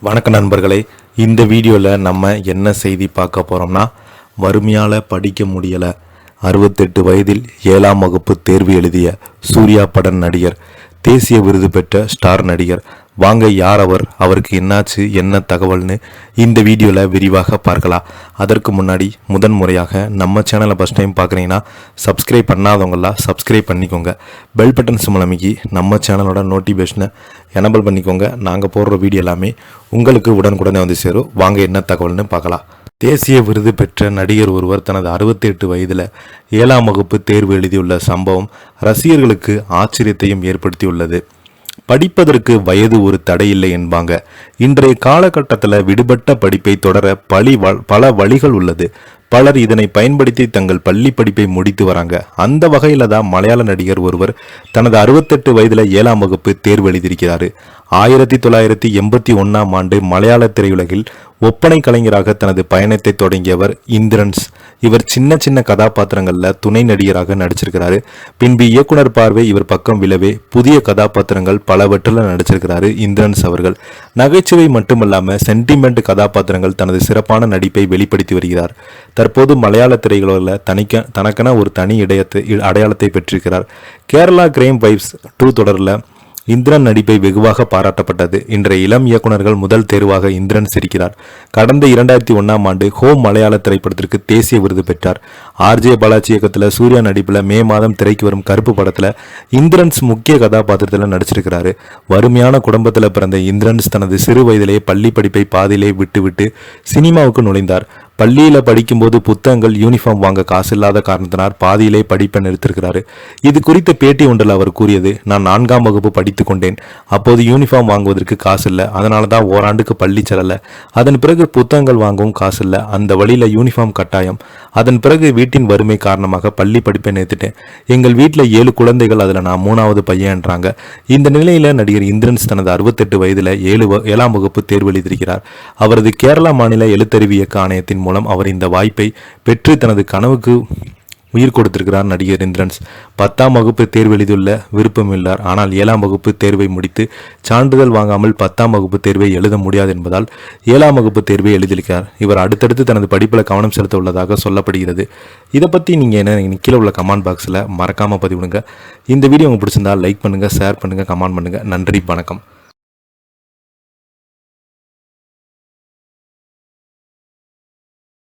வணக்க நண்பர்களே, இந்த வீடியோவில் நம்ம என்ன செய்தி பார்க்க போகிறோம்னா, வறுமையால் படிக்க முடியலை, 68 வயதில் 7ஆம் வகுப்பு தேர்வு எழுதிய சூர்யா பட நடிகர், தேசிய விருது பெற்ற ஸ்டார் நடிகர். வாங்க, யார் அவர், அவருக்கு என்னாச்சு, என்ன தகவல்னு இந்த வீடியோவில் விரிவாக பார்க்கலாம். அதற்கு முன்னாடி முதன்முறையாக நம்ம சேனலை ஃபஸ்ட் டைம் பார்க்குறீங்கன்னா சப்ஸ்கிரைப் பண்ணாதவங்களாம் சப்ஸ்கிரைப் பண்ணிக்கோங்க. பெல் பட்டன் சிம்பிள் அமைக்கி நம்ம சேனலோட நோட்டிஃபிகேஷனை எனபிள் பண்ணிக்கோங்க. நாங்கள் போடுற வீடியோ எல்லாமே உங்களுக்கு உடனுக்குடனே வந்து சேரும். வாங்க என்ன தகவல்னு பார்க்கலாம். தேசிய விருது பெற்ற நடிகர் ஒருவர் தனது 68 வயதில் 7ஆம் வகுப்பு தேர்வு எழுதியுள்ள சம்பவம் ரசிகர்களுக்கு ஆச்சரியத்தையும் ஏற்படுத்தியுள்ளது. படிப்பதற்கு வயது ஒரு தடையில்லை என்பாங்க. இன்றைய காலகட்டத்தில் விடுபட்ட படிப்பை தொடர பல வழிகள் உள்ளது. பலர் இதனை பயன்படுத்தி தங்கள் பள்ளி படிப்பை முடித்து வராங்க. அந்த வகையில் தான் மலையாள நடிகர் ஒருவர் தனது 68 வயதில் 7ஆம் வகுப்பு தேர்வு எழுதியிருக்கிறார். 1981ஆம் ஆண்டு மலையாள திரையுலகில் ஒப்பனை கலைஞராக தனது பயணத்தை தொடங்கியவர் இந்திரன்ஸ். இவர் சின்ன சின்ன கதாபாத்திரங்களில் துணை நடிகராக நடிச்சிருக்கிறாரு. பின்பு இயக்குனர் பார்வை இவர் பக்கம் விழவே புதிய கதாபாத்திரங்கள் பலவற்றில் நடிச்சிருக்கிறாரு இந்திரன்ஸ் அவர்கள். நகைச்சுவை மட்டுமல்லாமல் சென்டிமெண்ட் கதாபாத்திரங்கள் தனது சிறப்பான நடிப்பை வெளிப்படுத்தி வருகிறார். தற்போது மலையாள திரையுலகில் தனக்கென ஒரு தனி அடையாளத்தை பெற்றிருக்கிறார். கேரளா கிரைம் வைப்ஸ் 2 தொடரில் இந்திரன் நடிப்பை வெகுவாக பாராட்டப்பட்டது. இன்றைய இளம் இயக்குநர்கள் முதல் தேர்வாக இந்திரன் இருக்கிறார். கடந்த 2001ஆம் ஆண்டு ஹோம் மலையாள திரைப்படத்திற்கு தேசிய விருது பெற்றார். ஆர்ஜே பாலாஜி இயக்கத்தில் சூர்யா நடிப்பில் மே மாதம் திரைக்கு வரும் கருப்பு படத்தில் இந்திரன்ஸ் முக்கிய கதாபாத்திரத்தில் நடிச்சிருக்கிறாரு. வறுமையான குடும்பத்தில் பிறந்த இந்திரன்ஸ் தனது சிறு வயதிலேயே பள்ளி படிப்பை பாதியிலே விட்டுவிட்டு சினிமாவுக்கு நுழைந்தார். பள்ளியில் படிக்கும்போது புத்தகங்கள், யூனிஃபார்ம் வாங்க காசு இல்லாத காரணத்தினால் பாதியிலே படிப்பை நிறுத்திருக்கிறாரு. இது குறித்த பேட்டி ஒன்றில் அவர் கூறியது, நான் 4ஆம் வகுப்பு படித்து கொண்டேன். அப்போது யூனிஃபார்ம் வாங்குவதற்கு காசு இல்லை. அதனால தான் ஓராண்டுக்கு பள்ளி செல்லலை. அதன் பிறகு புத்தகங்கள் வாங்கவும் காசு இல்லை. அந்த வழியில் யூனிஃபார்ம் கட்டாயம். அதன் பிறகு வீட்டின் வறுமை காரணமாக பள்ளி படிப்பை நிறுத்திட்டேன். எங்கள் வீட்டில் 7 குழந்தைகள், அதில் நான் 3வது பையன்றாங்க. இந்த நிலையில் நடிகர் இந்திரன்ஸ் தனது 68 வயதில் 7ஆம் வகுப்பு தேர்வு எழுதியிருக்கிறார். அவரது கேரளா மாநில எழுத்தறிவு இயக்க ஆணையத்தின் மூலம் அவர் இந்த வாய்ப்பை பெற்று தனது கனவுக்கு உயிர் கொடுத்திருக்கிறார் நடிகர் இந்திரன்ஸ். 10ஆம் வகுப்பு தேர்வு எழுதியுள்ள விருப்பமில்லார். ஆனால் 7ஆம் வகுப்பு தேர்வை முடித்து சான்றிதழ் வாங்காமல் 10ஆம் வகுப்பு தேர்வை எழுத முடியாது என்பதால் 7ஆம் வகுப்பு தேர்வை எழுதியிருக்கிறார். இவர் அடுத்தடுத்து தனது படிப்பில் கவனம் செலுத்த உள்ளதாக சொல்லப்படுகிறது. இதை பற்றி நீங்கள் என்ன கீழே உள்ள கமெண்ட் பாக்ஸில் மறக்காமல் பதிவிடுங்க. இந்த வீடியோ உங்களுக்கு பிடிச்சிருந்தால் லைக் பண்ணுங்கள், ஷேர் பண்ணுங்கள், கமெண்ட் பண்ணுங்கள். நன்றி, வணக்கம்.